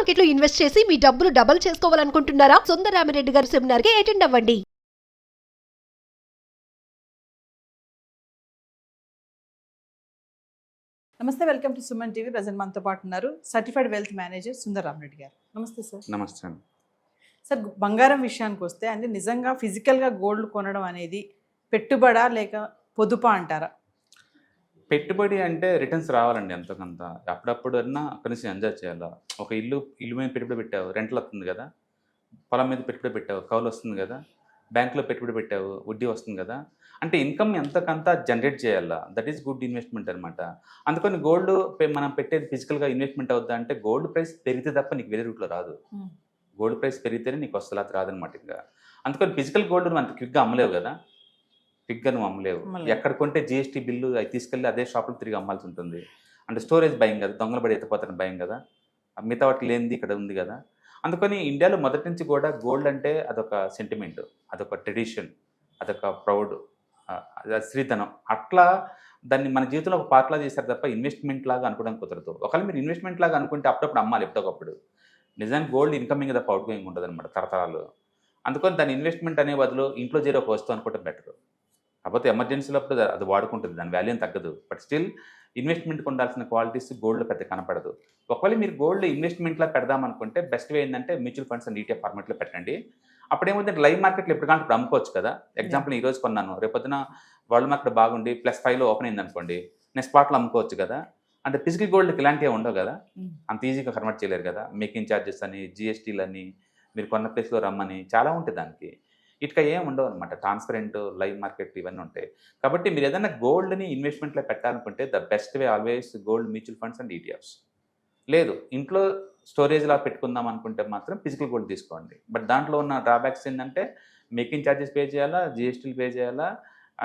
మార్కెట్లో ఇన్వెస్ట్ చేసి మీ డబ్బులు డబుల్ చేసుకోవాలనుకుంటున్నారా? సుందరరామిరెడ్డి గారి సెమినార్ కి అటెండ్ అవ్వండి. నమస్తే, welcome to Suman TV. Present మనతో పాటు ఉన్నారు సర్టిఫైడ్ వెల్త్ మేనేజర్ సుందరరామిరెడ్డి గారు. నమస్తే సార్. నమస్తే. సార్, బంగారం విషయానికి వస్తే అంటే నిజంగా ఫిజికల్గా గోల్డ్ కొనడం అనేది పెట్టుబడా లేక పొదుపా అంటారా? పెట్టుబడి అంటే రిటర్న్స్ రావాలండి ఎంతకంత. అప్పుడప్పుడు అన్నా కనీసం ఎంజాయ్ చేయాలా. ఒక ఇల్లు మీద పెట్టుబడి పెట్టావు, రెంట్లు వస్తుంది కదా. పొలం మీద పెట్టుబడి పెట్టావు, కౌలు వస్తుంది కదా. బ్యాంకులో పెట్టుబడి పెట్టావు, వడ్డీ వస్తుంది కదా. అంటే ఇన్కమ్ ఎంతకంత జనరేట్ చేయాలా. దట్ ఈస్ గుడ్ ఇన్వెస్ట్మెంట్ అనమాట. అందుకని గోల్డ్ మనం పెట్టేది ఫిజికల్గా ఇన్వెస్ట్మెంట్ అవుద్దా అంటే గోల్డ్ ప్రైస్ పెరిగితే తప్ప నీకు వేరే రూట్లో రాదు. గోల్డ్ ప్రైస్ పెరిగితేనే నీకు వస్తుంది, అది రాదనమాట. ఇంకా అందుకని ఫిజికల్ గోల్డ్ నువ్వు అంత క్విక్గా అమ్మలేవు కదా. క్విక్గా నువ్వు అమ్మలేవు. ఎక్కడ కొంటే జిఎస్టీ బిల్లు అవి తీసుకెళ్ళి అదే షాపులో తిరిగి అమ్మాల్సి ఉంటుంది. అంటే స్టోరేజ్ భయం కదా, దొంగలు పడి ఎత్తిపోతాను భయం కదా. మిగతా వాటికి లేనిది ఇక్కడ ఉంది కదా. అందుకని ఇండియాలో మొదటి నుంచి కూడా గోల్డ్ అంటే అదొక సెంటిమెంట్, అదొక ట్రెడిషన్, అదొక ప్రౌడ్, శ్రీధనం. అట్లా దాన్ని మన జీవితంలో ఒక పార్ట్లా చేశారు తప్ప ఇన్వెస్ట్మెంట్ లాగా అనుకోవడానికి కుదరదు. ఒకవేళ మీరు ఇన్వెస్ట్మెంట్ లాగా అనుకుంటే అప్పుడప్పుడు అమ్మాలి ఎప్పుడొకప్పుడు. నిజానికి గోల్డ్ ఇన్కమింగ్ తప్ప అవుట్ గోయింగ్ ఉంటుంది అనమాట తరతరాలు. అందుకని దాని ఇన్వెస్ట్మెంట్ అనే బదులు ఇంట్లో చేరే ఒక వస్తువు అనుకోవడం బెటర్. కాకపోతే ఎమర్జెన్సీలో అప్పుడు అది వాడుకుంటుంది, దాని వాల్యూ తగ్గదు. బట్ స్టిల్ ఇన్వెస్ట్మెంట్కి ఉండాల్సిన క్వాలిటీస్ గోల్డ్లో పెద్ద కనపడదు. ఒకవేళ మీరు గోల్డ్ ఇన్వెస్ట్మెంట్లో పెడదామనుకుంటే బెస్ట్ వే ఏంటంటే మ్యూచువల్ ఫండ్స్ అండ్ ఈటీఎఫ్ ఫార్మాట్లో పెట్టండి. అప్పుడేమవుతుంది, లైవ్ మార్కెట్లో ఎప్పుడు కానీ ఇప్పుడు అమ్ముకోవచ్చు కదా. ఎగ్జాంపుల్ ఈ రోజు కొన్నాను, రేపొద్దున వరల్డ్ మార్కెట్ బాగుండి +5లో ఓపెన్ అయింది అనుకోండి, నెక్స్ట్ స్పాట్లో అమ్ముకోవచ్చు కదా. అంటే ఫిజికల్ గోల్డ్కి ఇలాంటివి ఉండవు కదా, అంత ఈజీగా కన్వర్ట్ చేయలేరు కదా. మేకింగ్ ఛార్జెస్ అని, జిఎస్టీలు అని, మీరు కొన్న ప్లేస్లో రమ్మని చాలా ఉంటుంది దానికి. ఇటుక ఏం ఉండవు అనమాట. ట్రాన్స్పరెంట్ లైవ్ మార్కెట్ ఇవన్నీ ఉంటాయి. కాబట్టి మీరు ఏదైనా గోల్డ్ని ఇన్వెస్ట్మెంట్లో పెట్టాలనుకుంటే the best way always gold, mutual funds and ETFs. లేదు ఇంట్లో స్టోరేజ్లా పెట్టుకుందాం అనుకుంటే మాత్రం ఫిజికల్ గోల్డ్ తీసుకోండి. బట్ దాంట్లో ఉన్న డ్రాబ్యాక్స్ ఏంటంటే మేకింగ్ ఛార్జెస్ పే చేయాలా, జిఎస్టీలు పే చేయాలా,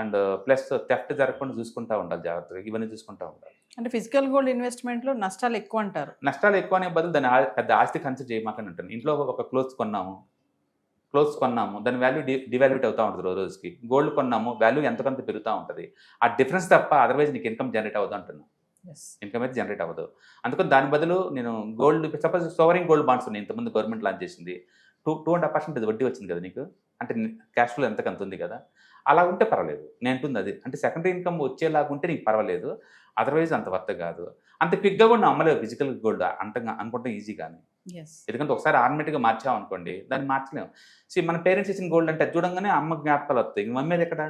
అండ్ ప్లస్ థెఫ్ట్ జరగకుండా చూసుకుంటూ ఉండాలి, జాగ్రత్తగా ఇవన్నీ చూసుకుంటూ ఉండాలి. అంటే ఫిజికల్ గోల్డ్ ఇన్వెస్ట్మెంట్లో నష్టాలు ఎక్కువ అంటారు. నష్టాలు ఎక్కువ అనే బదులు దాన్ని పెద్ద ఆస్తి కన్సిడర్ చేయమాకని అంటాను. ఇంట్లో ఒక క్లోత్స్ కొన్నాము, దాని వాల్యూ డివాల్యూట్ అవుతూ ఉంటుంది రోజుకి. గోల్డ్ కొన్నాము, వాల్యూ ఎంతకంత పెరుగుతూ ఉంటుంది. ఆ డిఫరెన్స్ తప్ప అదర్వైజ్ నీకు ఇన్కమ్ జనరేట్ అవ్వదు అంటున్నాను. ఇన్కమ్ అయితే జనరేట్ అవ్వదు. అందుకని దాని బదులు నేను gold, suppose sovereign gold bonds ఉన్నాయి, ఇంతకుముందు గవర్నమెంట్ లాంచ్ చేసింది. 2.5% వడ్డీ వచ్చింది కదా నీకు. అంటే క్యాష్ ఫ్లో ఎంతకంత ఉంది కదా. అలా ఉంటే పర్వాలేదు. నేను అంటుంది అది. అంటే సెకండరీ ఇన్కమ్ వచ్చేలాగా ఉంటే నీకు పర్వాలేదు, అదర్వైజ్ అంత వర్త్ కాదు. అంత క్విక్గా కూడా నువ్వు అమ్మలేవు ఫిజికల్ గోల్డ్ అనుకుంటే ఈజీ కానీ. ఎందుకంటే ఒకసారి ఆర్నమెంట్గా మార్చావు అనుకోండి, దాన్ని మార్చలేము. మన పేరెంట్స్ ఇచ్చిన గోల్డ్ అంటే చూడంగానే అమ్మ జ్ఞాపకాలు వస్తాయి. ఇంక మమ్మీ ఎక్కడ,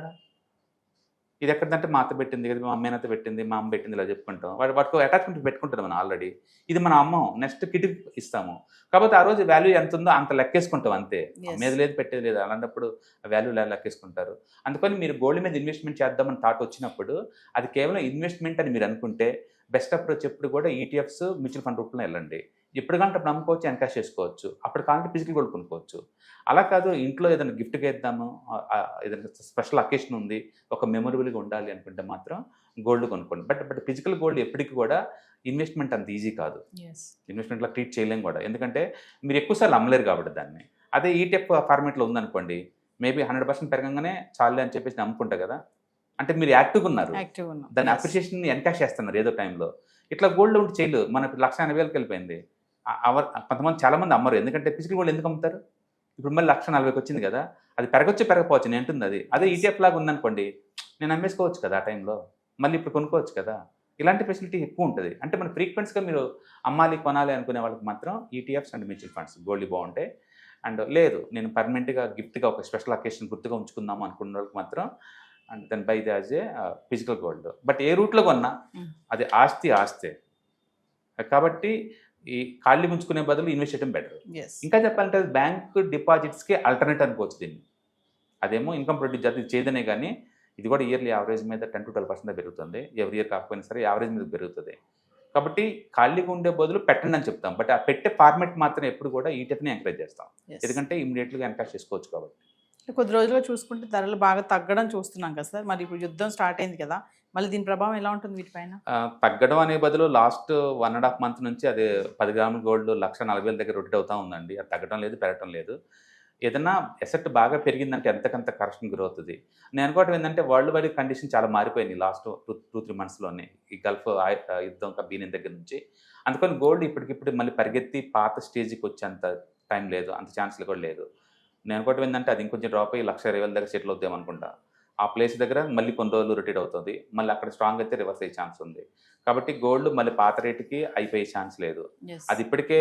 ఇది ఎక్కడంటే మా అత్త పెట్టింది కదా, మా అమ్మాయినత పెట్టింది, మా అమ్మ పెట్టింది, ఇలా చెప్పుకుంటాం. వాటికి అటాచ్మెంట్ పెట్టుకుంటుంది మనం ఆల్రెడీ. ఇది మన అమ్మ, నెక్స్ట్ కిడ్కి ఇస్తాము. కాబట్టి ఆ రోజు వాల్యూ ఎంత ఉందో అంత లెక్కేసుకుంటాం అంతే. అమ్మేది లేదు, పెట్టేది లేదు. అలాంటప్పుడు వాల్యూ లెక్కేసుకుంటారు. అందుకని మీరు గోల్డ్ మీద ఇన్వెస్ట్మెంట్ చేద్దామని థాట్ వచ్చినప్పుడు అది కేవలం ఇన్వెస్ట్మెంట్ అని మీరు అనుకుంటే బెస్ట్ అప్రోచ్ ఎప్పుడు కూడా ఈటీఎఫ్స్, మ్యూచువల్ ఫండ్ రూపంలో వెళ్ళండి. ఎప్పుడు కంటే అప్పుడు అమ్ముకోవచ్చు, ఎన్కాష్ చేసుకోవచ్చు. అప్పుడు కావాలంటే ఫిజికల్ గోల్డ్ కొనుక్కోవచ్చు. అలా కాదు, ఇంట్లో ఏదైనా గిఫ్ట్గా ఇద్దాము, ఏదైనా స్పెషల్ అకేషన్ ఉంది, ఒక మెమొరబుల్గా ఉండాలి అనుకుంటే మాత్రం గోల్డ్ కొనుక్కోండి. బట్ ఫిజికల్ గోల్డ్ ఎప్పటికీ కూడా ఇన్వెస్ట్మెంట్ అంత ఈజీ కాదు. ఇన్వెస్ట్మెంట్లో ట్రీట్ చేయలేం కూడా, ఎందుకంటే మీరు ఎక్కువసార్లు అమ్మలేరు కాబట్టి దాన్ని. అదే ఈటీఎఫ్ ఫార్మేట్లో ఉందనుకోండి, మేబీ 100% పెరగంగానే చాలే అని చెప్పేసి అమ్ముకుంటా కదా. అంటే మీరు యాక్టివ్గా ఉన్నారు, దాన్ని అప్రిషియేషన్ ఎన్కాష్ చేస్తున్నారు ఏదో టైంలో. ఇట్లా గోల్డ్ ఉంటే చేయలేదు. మనకి 1,80,000కి వెళ్ళిపోయింది. కొంతమంది చాలామంది అమ్మరు, ఎందుకంటే ఫిజికల్ గోల్డ్ ఎందుకు అమ్ముతారు. ఇప్పుడు మళ్ళీ 1,40,000కి వచ్చింది కదా, అది పెరగవచ్చు నేను అంటుంది అది. అదే ఈటీఎఫ్ లాగా ఉందనుకోండి, నేను అమ్మేసుకోవచ్చు కదా ఆ టైంలో, మళ్ళీ ఇప్పుడు కొనుక్కోవచ్చు కదా. ఇలాంటి ఫెసిలిటీ ఎక్కువ ఉంటుంది. అంటే మన ఫ్రీక్వెంట్స్గా మీరు అమ్మాలి, కొనాలి అనుకునే వాళ్ళకి మాత్రం ETFs and mutual funds gold బాగుంటాయి. అండ్ లేదు నేను పర్మనెంట్గా గిఫ్ట్గా ఒక స్పెషల్ అకేషన్ గుర్తుగా ఉంచుకుందాము అనుకున్న వాళ్ళకి మాత్రం and then by the as a physical gold. But ఏ రూట్లో కొన్నా అది ఆస్తే. కాబట్టి ఈ ఖాళీ ఉంచుకునే బదులు ఇన్వెస్ట్ చేయడం బెటర్. ఇంకా చెప్పాలంటే బ్యాంక్ డిపాజిట్స్కి ఆల్టర్నేట్ అనుకోవచ్చు దీన్ని. అదేమో ఇన్కమ్ ప్రొడ్యూస్ చేస్తుంది చేయదనే కానీ ఇది కూడా ఇయర్లీ యావరేజ్ మీద 10 to 12% పెరుగుతుంది. ఎవ్రీ ఇయర్ కాకపోయినా సరే యావరేజ్ మీద పెరుగుతుంది. కాబట్టి ఖాళీగా ఉండే బదులు పెట్టండి అని చెప్తాం. బట్ ఆ పెట్టే ఫార్మేట్ మాత్రం ఎప్పుడు కూడా ఈటీఎఫ్ని ఎంకరేజ్ చేస్తాం, ఎందుకంటే ఇమీడియట్గా ఎన్కాష్ చేసుకోవచ్చు కాబట్టి. కొద్ది రోజుల్లో చూసుకుంటే ధరలు బాగా తగ్గడం చూస్తున్నాం కదా సార్. మరి ఇప్పుడు యుద్ధం స్టార్ట్ అయింది కదా, మళ్ళీ దీని ప్రభావం ఎలా ఉంటుంది వీటిపైన? తగ్గడం అనే బదులు లాస్ట్ 1.5 months నుంచి అదే 10 గ్రాముల గోల్డ్ 1,40,000 దగ్గర రొటేట్ అవుతూ ఉందండి. అది తగ్గడం లేదు, పెరగడం లేదు. ఏదైనా ఎసెట్ బాగా పెరిగిందంటే ఎంతకంత కరెక్షన్ గ్రో అవుతుంది. నేను అనుకోవటం ఏంటంటే వరల్డ్ వైడ్ కండిషన్ చాలా మారిపోయినాయి లాస్ట్ 2-3 మంత్స్‌లోనే. ఈ గల్ఫ్ యుద్ధం బీనిన దగ్గర నుంచి. అందుకని గోల్డ్ ఇప్పటికిప్పుడు మళ్ళీ పరిగెత్తి పాత స్టేజ్‌కి వచ్చేంత టైం లేదు. అంత ఛాన్స్‌లు కూడా లేదు. నేను అనుకోవటం ఏంటంటే అది ఇంకొంచెం డ్రాప్ అయ్యి 1,20,000 దగ్గర సెటిల్ అవుద్దాం అనుకుంటా. ఆ ప్లేస్ దగ్గర మళ్ళీ కొన్ని రోజులు రొటేట్ అవుతుంది. మళ్ళీ అక్కడ స్ట్రాంగ్ అయితే రివర్స్ అయ్యే ఛాన్స్ ఉంది. కాబట్టి గోల్డ్ మళ్ళీ పాత రేట్‌కి అయిపోయే ఛాన్స్ లేదు. Yes. అది ఇప్పటికే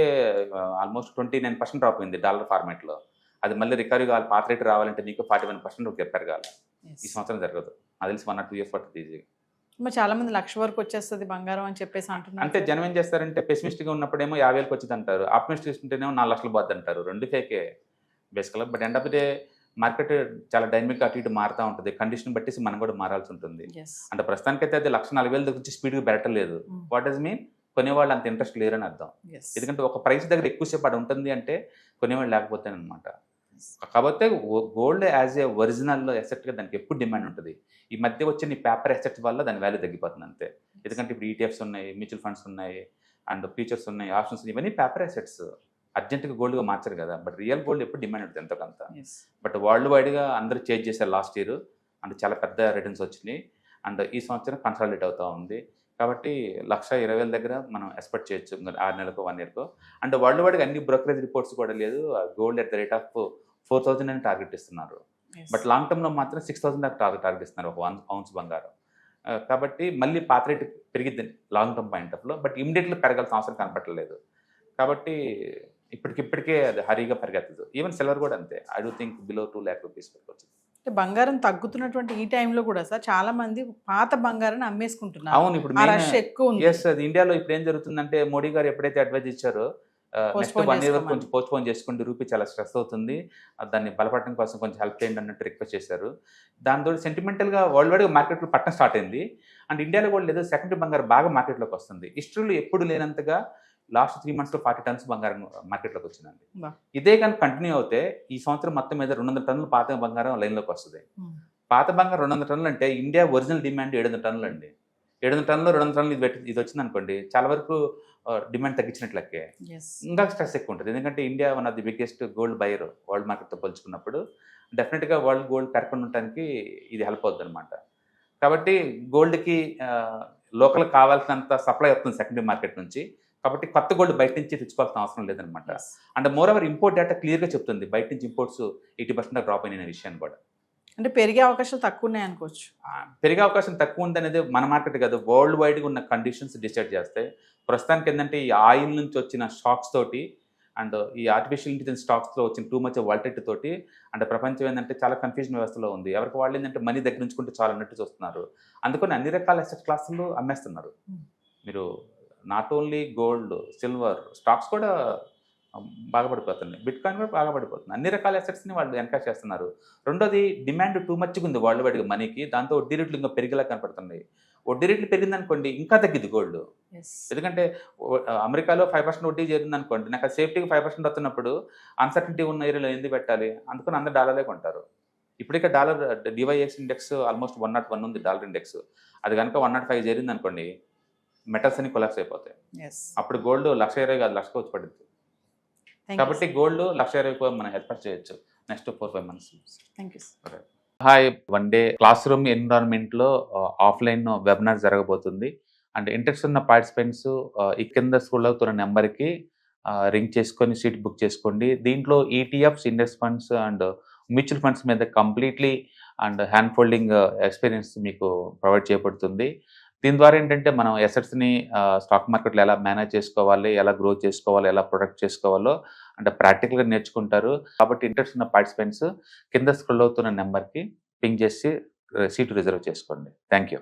ఆల్మోస్ట్ 29% డ్రాప్ అయింది డాలర్ ఫార్మాట్‌లో. అది మళ్ళీ రికవరీ కావాలి, పాత రేట్ రావాలంటే నీకు 41% పెరగాలి. Yes. ఈ సంవత్సరం జరగదు. నాకు తెలిసి 1 or 2 ఇయర్స్ పడుతుంది ఈజీగా. మరి చాలా మంది 1,00,000 వరకు వచ్చేస్తుంది బంగారం అని చెప్పేసి అంటున్నారు. అంటే జనం ఏం చేస్తారంటే పెసిమిస్టిక్‌గా ఉన్నప్పుడేమో 50,000కి వచ్చింది అంటారు. ఆప్టిమిస్టిక్ ఉంటేనేమో 4,00,000 పోద్ది అంటారు. 2 ఫేకే బేసికల్‌గా. But end of the day market చాలా డైనమిక్‌గా అటు ఇటు మారుతా ఉంటుంది. కండిషన్ బట్టేసి మనం కూడా మారాల్సి ఉంటుంది. Yes. అంటే ప్రస్తుతానికైతే అది 1,40,000 దగ్గర నుంచి స్పీడ్‌గా పెరగట్లేదు. Mm. వాట్ డస్ మీన్ కొనేవాళ్ళు అంత ఇంట్రెస్ట్ లేరని అర్థం. Yes. ఎందుకంటే ఒక ప్రైస్ దగ్గర ఎక్కువసేపు అది ఉంటుంది అంటే కొనేవాళ్ళు లేకపోతేనమాట. కాకపోతే గోల్డ్ యాజ్ ఏ ఒరిజినల్ ఎసెట్గా దానికి ఎప్పుడు డిమాండ్ ఉంటుంది. ఈ మధ్య వచ్చిన ఈ పేపర్ ఎసెట్స్ వల్ల దాని వాల్యూ తగ్గిపోతుంది అంతే. ఎందుకంటే ఇప్పుడు ఈటీఎఫ్స్ ఉన్నాయి, మ్యూచువల్ ఫండ్స్ ఉన్నాయి, అండ్ ఫ్యూచర్స్ ఉన్నాయి, ఆప్షన్స్ ఉన్నాయి. ఇవన్నీ పేపర్ ఎసెట్స్. అర్జెంట్గా గోల్డ్గా మార్చరు కదా. బట్ రియల్ గోల్డ్ ఎప్పుడు డిమాండ్ ఉంటుంది ఎంతో కొంత. Yes. బట్ వరల్డ్ వైడ్గా అందరూ చేంజ్ చేశారు లాస్ట్ ఇయర్. అండ్ చాలా పెద్ద రిటర్న్స్ వచ్చినాయి. అండ్ ఈ సంవత్సరం కన్సాలిడేట్ అవుతూ ఉంది. కాబట్టి 1,20,000 దగ్గర మనం ఎక్స్పెక్ట్ చేయొచ్చు 6 నెలలకు 1 ఇయర్కో. అండ్ వరల్డ్ వైడ్గా అన్ని బ్రోకరేజ్ రిపోర్ట్స్ కూడా లేదు. Gold at the rate of 4,000 అని టార్గెట్ ఇస్తున్నారు. Yes. బట్ లాంగ్ టర్మ్లో మాత్రం 6,000 దాకా టార్గెట్ ఇస్తున్నారు ఒక 1 ounce బంగారం. కాబట్టి మళ్ళీ పాత రేటు పెరిగిద్ది లాంగ్ టర్మ్ పాయింట్ ఆఫ్లో. బట్ ఇమీడియట్గా పెరగాల్సిన అవసరం కనపట్టలేదు. కాబట్టి ఇప్పటికే అది హరీగా పరిగెత్తదు. ఈవెన్ సిల్వర్ కూడా అంతే. I do think below 2 lakh rupees పెట్టుకోవచ్చు. అంటే బంగారం తగ్గుతున్నటువంటి ఈ టైంలో కూడా సార్ చాలా మంది పాత బంగారాన్ని అమ్మేసుకుంటున్నారు. అవును, ఇప్పుడు ఆ రష్ ఎక్కువ ఉంది. ఎస్, అది ఇండియాలో ఇప్పుడు ఏం జరుగుతుందంటే మోడీ గారు ఎప్పుడైతే అడ్వైజ్ ఇచ్చారో నెక్స్ట్ Postpone 1 year వరకు చేసుకోమని. కొంచెం పోస్ట్పోన్ చేసుకోండి, రూపీ చాలా స్ట్రెస్ అవుతుంది, దాన్ని బలపడడం కోసం కొంచెం హెల్ప్ చేయండి అన్నట్టు రిక్వెస్ట్ చేశారు. దాంతో సెంటిమెంటల్గా వరల్డ్ వైడ్గా మార్కెట్లో పట్టడం స్టార్ట్ అయింది. అండ్ ఇండియాలో కూడా లేదు, సెకండరీ బంగారం బాగా మార్కెట్లోకి వస్తుంది. హిస్టరీలో ఎప్పుడు లేనంతగా లాస్ట్ 3 monthsలో 40 tons బంగారం మార్కెట్లోకి వచ్చిందండి. బా. ఇదే కానీ కంటిన్యూ అవుతే ఈ సంవత్సరం మొత్తం మీద 200 టన్నులు పాత బంగారం లైన్లోకి వస్తుంది. Hmm. పాత బంగారం 200 టన్నులు అంటే ఇండియా ఒరిజినల్ డిమాండ్ 700 టన్నులు అండి. 700 టన్నులు 200 టన్నులు ఇది వచ్చింది అనుకోండి, చాలా వరకు డిమాండ్ తగ్గించినట్లకే. Yes. ఇంకా స్ట్రెస్ ఎక్కువ ఉంటుంది. ఎందుకంటే India one of the biggest gold buyer world మార్కెట్తో పోల్చుకున్నప్పుడు డెఫినెట్గా వరల్డ్ గోల్డ్ పెరగకుండా ఉండటానికి ఇది హెల్ప్ అవుతుంది అనమాట. కాబట్టి గోల్డ్కి లోకల్ కావాల్సినంత సప్లై వస్తుంది సెకండరీ మార్కెట్ నుంచి. కాబట్టి కొత్త గోల్డ్ బయట నుంచి తెచ్చుకోవాల్సిన అవసరం లేదనమాట. Yes. And more over import data క్లియర్గా చెప్తుంది బయట నుంచి ఇంపోర్ట్స్ 80% డ్రాప్ అయిన విషయాన్ని కూడా. అంటే పెరిగే అవకాశాలు తక్కువ ఉన్నాయి అనుకోవచ్చు. పెరిగే అవకాశం తక్కువ ఉందనేది మన మార్కెట్ కాదు, వరల్డ్ వైడ్గా ఉన్న కండిషన్స్ డిసైడ్ చేస్తాయి. ప్రస్తుతానికి ఏంటంటే ఈ ఆయిల్ నుంచి వచ్చిన స్టాక్స్ తోటి అండ్ ఈ ఆర్టిఫిషియల్ ఇంటెలిజెన్స్ స్టాక్స్లో వచ్చిన టూ మచ్ వాల్టెట్ తోటి అండ్ ప్రపంచం ఏంటంటే చాలా కన్ఫ్యూజన్ వ్యవస్థలో ఉంది. ఎవరికి వాళ్ళు ఏంటంటే మనీ దగ్గర ఉంచుకుంటే చాలా అన్నట్టు చూస్తున్నారు. అందుకని అన్ని రకాల అసెట్ క్లాసులు అమ్మేస్తున్నారు. మీరు not only gold, silver, stocks కూడా బాగా పడిపోతున్నాయి, బిట్ కాయిన్ కూడా బాగా పడిపోతుంది. అన్ని రకాల అసెట్స్ని వాళ్ళు ఎన్కాష్ చేస్తున్నారు. రెండోది డిమాండ్ టూ మచ్గా ఉంది వరల్డ్ వైడ్గా మనీకి. దాంతో వడ్డీ రేట్లు ఇంకా పెరిగేలా కనపడుతున్నాయి. వడ్డీ రేట్లు పెరిగిందనుకోండి ఇంకా తగ్గిద్ది గోల్డ్. Yes. ఎందుకంటే అమెరికాలో 5% వడ్డీ చేరింది అనుకోండి, నాకు సేఫ్టీకి 5% వస్తున్నప్పుడు అన్సర్టనిటీ ఉన్న ఏరియాలో ఎందుకు పెట్టాలి, అందుకని అందరు డాలరే కొంటారు. ఇప్పటికే డాలర్ డివైఎక్స్ ఇండెక్స్ ఆల్మోస్ట్ 101 ఉంది డాలర్ ఇండెక్స్. అది కనుక 105 చేరింది అనుకోండి, మెటల్స్ అన్ని కొలాప్స్ అయిపోతాయి. Yes. అప్పుడు గోల్డ్ 1,20,000 కాదు 1,00,000 వచ్చి పడుతుంది. కాబట్టి గోల్డ్ 1,20,000 మనం ఎక్స్పెక్ట్ చేయొచ్చు next 4-5 months. Thank you sir. Hi, one day class room ఎన్విరాన్మెంట్లో ఆఫ్లైన్ వెబినార్ జరగబోతుంది. అండ్ ఇంట్రెస్ట్ ఉన్న పార్టిసిపెంట్స్ ఈ కింద స్క్రోల్ అవుతున్న నెంబర్కి రింగ్ చేసుకొని సీట్ బుక్ చేసుకోండి. దీంట్లో ETFs, index funds and mutual funds మీద completely and hand holding experience మీకు ప్రొవైడ్ చేయబడుతుంది. దీని ద్వారా ఏంటంటే మనం అసెట్స్ని స్టాక్ మార్కెట్లో ఎలా మేనేజ్ చేసుకోవాలి, ఎలా గ్రో చేసుకోవాలి, ఎలా ప్రొడక్ట్ చేసుకోవాలో అంటే ప్రాక్టికల్గా నేర్చుకుంటారు. కాబట్టి ఇంట్రెస్ట్ ఉన్న పార్టిసిపెంట్స్ కింద స్క్రోల్ అవుతున్న నెంబర్కి పింగ్ చేసి సీటు రిజర్వ్ చేసుకోండి. Thank you.